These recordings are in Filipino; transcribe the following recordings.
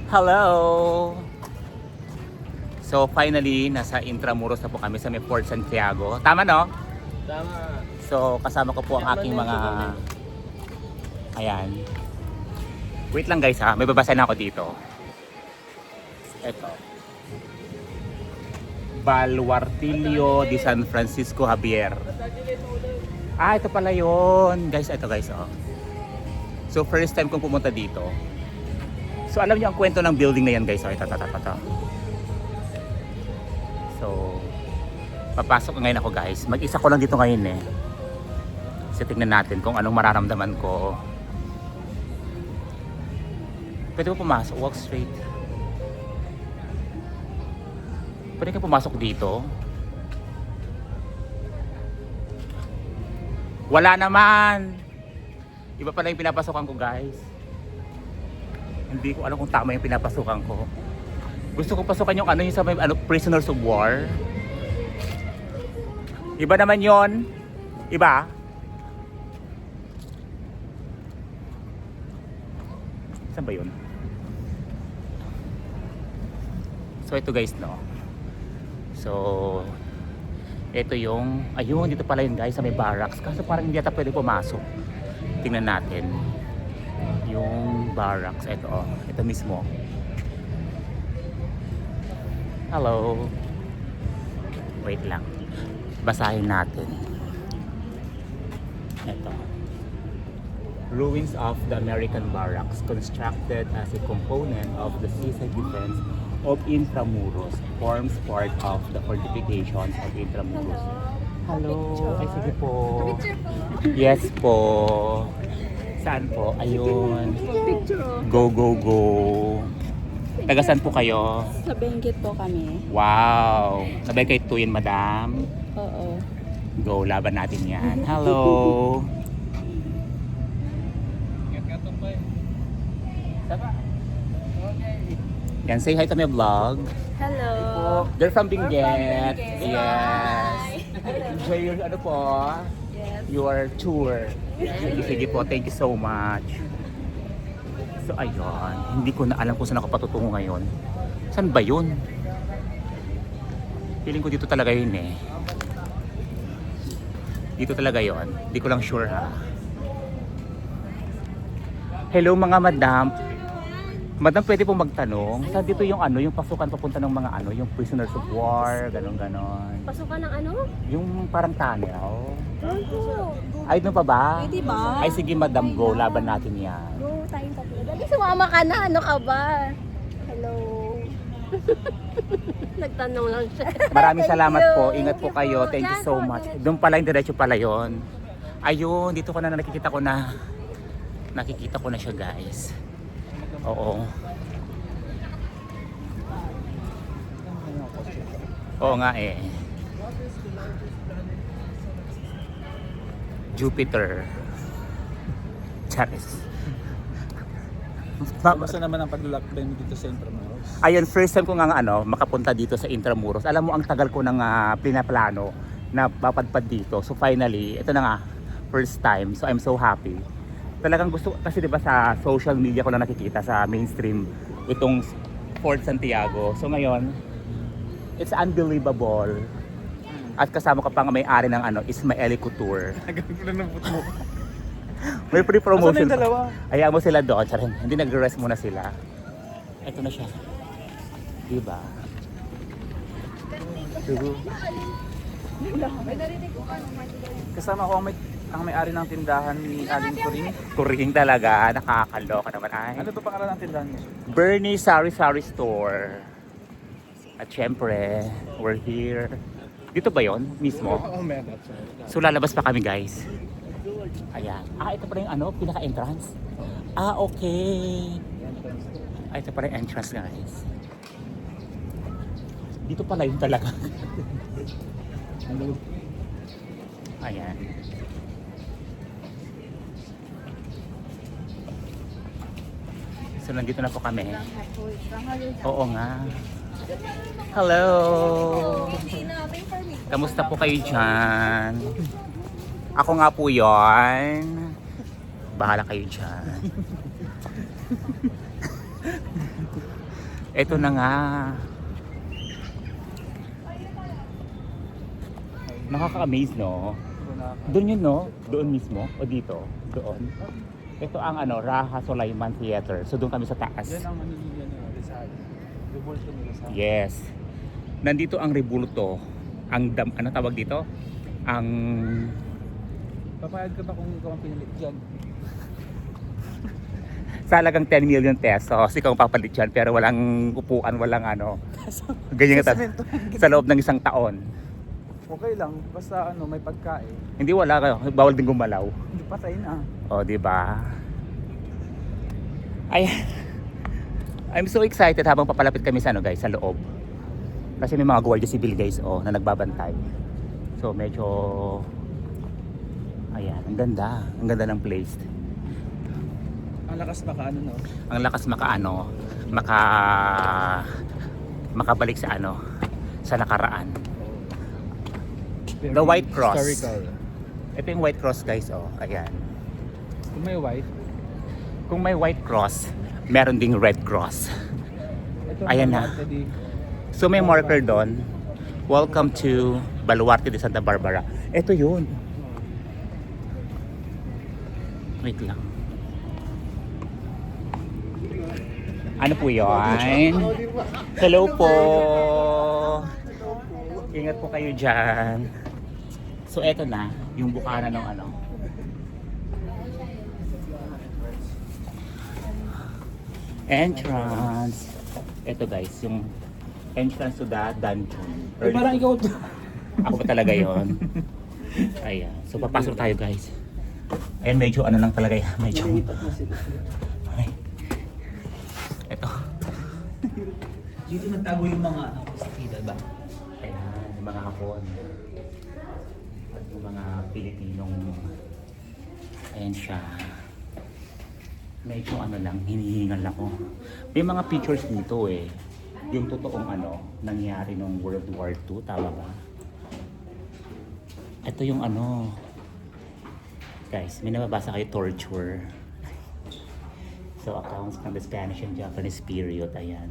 Hello! So finally, nasa Intramuros na po kami sa may Port Santiago. Tama no? Tama. So kasama ko po ang aking mga... Ayan. Wait lang guys ha, may babasa na ako dito. Ito. Baluartillo de San Francisco Javier. Ah, ito pala yun. Guys, ito guys oh. So first time kong pumunta dito. So alam niyo ang kwento ng building na yan guys. Oh, ito. So, papasok ngayon ako guys. Mag-isa ko lang dito ngayon eh. So tingnan natin kung anong mararamdaman ko. Pwede mo pumasok, walk straight. Pwede ka pumasok dito. Wala naman. Iba pala yung pinapasokan ko guys. Hindi ko alam kung tama yung pinapasukan ko. Gusto ko pasukan yung yung sa may prisoners of war. Iba naman yon. Iba. Saan ba yun? So ito guys no. So ito yung ayun dito pala yun guys sa may barracks. Kaso parang hindi ata pwede pumasok. Tingnan natin. Yung barracks ito oh. Ito mismo. Hello. Wait lang. Basahin natin. Ito. Ruins of the American barracks constructed as a component of the seaside defense of Intramuros forms part of the fortifications of Intramuros. Hello. Ay, sige po. Yes po. Saan po? Ayun. Go, go, go. Taga saan po kayo? Sa Benguet po kami. Wow. Sabay kay Tuyin, madam. Oo. Go, laban natin yan. Hello. Yan, say hi to my vlog. Hello. They're from Benguet. Benguet. Yes. Enjoy your ano po? Yes. Your tour. Sige po, thank you so much. So ayun, hindi ko na alam kung saan ako patutungo ngayon. Saan ba yun? Feeling ko dito talaga yun eh. Dito talaga yun. Hindi ko lang sure ha. Hello mga madam. Madam, pwede pong magtanong. Saan dito yung yung pasukan papunta ng mga yung prisoners of war, ganon. Pasukan ng ano? Yung parang tunnel. Go. Ay, doon pa ba? Pwede ba? Ay, sige madam, go. Laban natin yan. Go, tayong tatlo. Dali, sumama ka na. Ano ka ba? Hello. Nagtanong lang siya. Maraming salamat Thank po. you. Ingat po kayo. Thank you so much. Doon pala yung diretso pala yon. Ayun, dito ko na nakikita ko na. Nakikita ko na siya guys. Oo. Oo nga eh. Jupiter. Charis. Basta naman ang paglalakbay mo dito sa Intramuros. Ayun, first time ko nga makapunta dito sa Intramuros. Alam mo, ang tagal ko nang pinaplano na papadpad dito. So finally, ito na nga, first time. So I'm so happy. Talagang gusto, kasi diba sa social media ko na nakikita sa mainstream itong Fort Santiago. So ngayon, it's unbelievable. At kasama ka pa nga may-ari ng Ismaeli Couture. Nagpapalambot mo. May free promotion. Asan na yung dalawa? Ayaw mo sila doon. Charing. Hindi nagre-rest muna sila. Ito na siya. Diba? Kasama ko ang may-ari ng tindahan ni Aling Kuring. Kuring talaga. Nakakaloka naman. Ay. Ano ba pangalan ng tindahan mo? Bernie Sari Sari Store. At syempre, we're here. Dito ba yon mismo? Oh, man, that's So lalabas pa kami guys. Ayan. Ah, ito pala yung pinaka-entrance. Ah, okay. Ah, ito pala yung entrance guys. Dito pala yun talaga. Ayan. So nandito na po kami. Oo nga. Hello! Kamusta po kayo dyan? Ako nga po yon. Bahala kayo dyan. Ito na nga. Nakaka-amaze, no? Doon yun, no? Doon mismo? O dito? Doon? Ito ang Raha Sulaiman Theater. So doon kami sa taas. Yan ang maniligan nila, Rizal. Revolto nila sa... Yes. Nandito ang Rebulto. Ang ano tawag dito? Ang Papayag ka ba kung ikaw ang pinalit dyan? sa halagang 10 million pesos, ikaw ang papalit dyan, pero walang upuan, walang ganyan nga Semento. sa loob ng isang taon. Okay lang, basta may pagkain. Hindi wala kayo, bawal din gumalaw. Hindi patay na. O, di ba? Ay, I'm so excited habang papalapit kami sa guys, sa loob. Kasi may mga guardia civil guys, na nagbabantay. So, medyo ayan, ang ganda ng place. Ang lakas no? Ang lakas makabalik sa sa nakaraan. The White Cross. Historical. Ito yung White Cross guys, ayan. Kung may white, Kung may White Cross, meron ding Red Cross. ito Ayan na. So may marker doon. Welcome to Baluarte de Santa Barbara. Ito yun. Wait lang. Ano po yun? Hello po. Ingat po kayo dyan. So eto na, yung bukana ng entrance. Ito guys, yung entrance to the dungeon. parang ikaw Ako ba talaga yon? Ayan. So papasok tayo guys. Ayan, medyo lang talaga yan. Medyo. Ay. Ito. dito nagtago yung mga kastida ba? Ayan, yung mga Hapon. At yung mga Pilipinong. Ayan siya. Medyo lang, hinihingal ako. May mga pictures dito yung totoong nangyari nung World War II, tama ba? Ito yung guys, may nababasa kayo, torture. So accounts from the Spanish and Japanese period, ayan.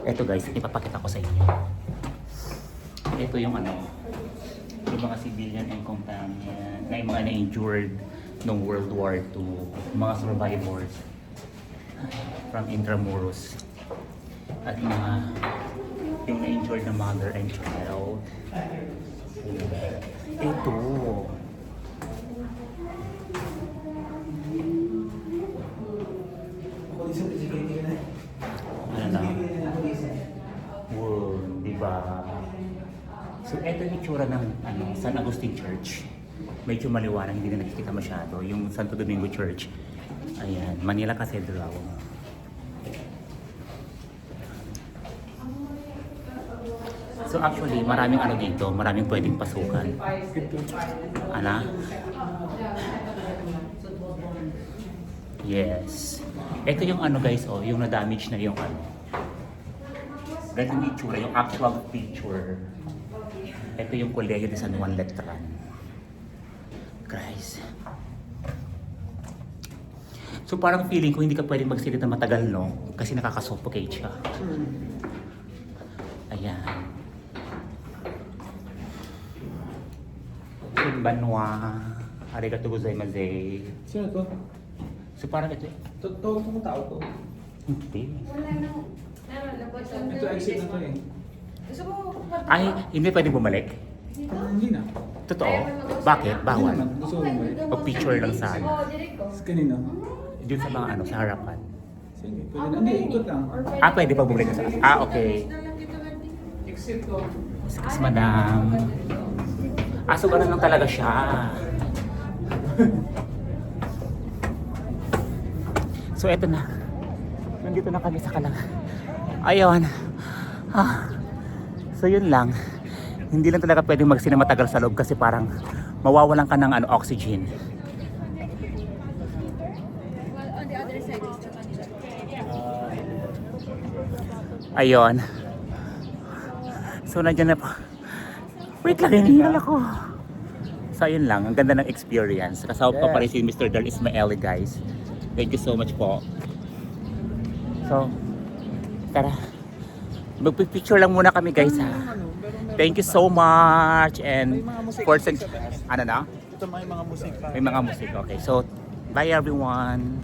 Ito guys, ipapakita ko sa inyo. Ito yung yung mga civilian and companion na yung mga na-injured nung World War II, mga survivors from Intramuros, at mga yung na-injured na mother and child. Ito. Ano na? Wow, diba? So, ito yung itsura ng San Agustin Church. Medyo maliwanag, hindi na nakikita masyado. Yung Santo Domingo Church. Ayan, Manila Cathedral. So actually, maraming dito, maraming pwedeng pasukan. Yes. Ito yung guys, yung na-damage na yung Ganito yung itsura, yung actual picture. Ito yung Colegio de San Juan Letran. Guys. So parang feeling ko hindi ka pwedeng magsilid na matagal, no? Kasi nakakasuffocate siya. Ayan. Banwa. Arigato gozaimasu. Sino to? So parang ito. Totoo itong tao to. Hindi. Ito exit na to Gusto mo Ay, hindi pwedeng bumalik. Hindi na. Totoo? Bakit? Hindi Bawal. naman. Gusto mo bumalik? Pag-picture lang sana. Kanina? Doon sa mga sa harapan. Sige, pwede na. Hindi, ikot lang. Pwede pa bumalik sa okay. Exit ko. Excuse madam. So ganun lang talaga siya. So eto na. Nandito na kami sa Ayun. So yun lang. Hindi lang talaga pwedeng magsinamatagal sa loob kasi parang mawawalan ka ng oxygen. Ayun. So nandiyan na po. Wait lang, hinihingal ako. So ayun lang, ang ganda ng experience. Kasama pa Yes. pa rin si Mr. Del Ismaeli, guys. Thank you so much po. So, tara. Magpipicture lang muna kami, guys, ha. Thank you so much and for ano na? Ito may mga musika. May mga musik. Okay. So, bye everyone.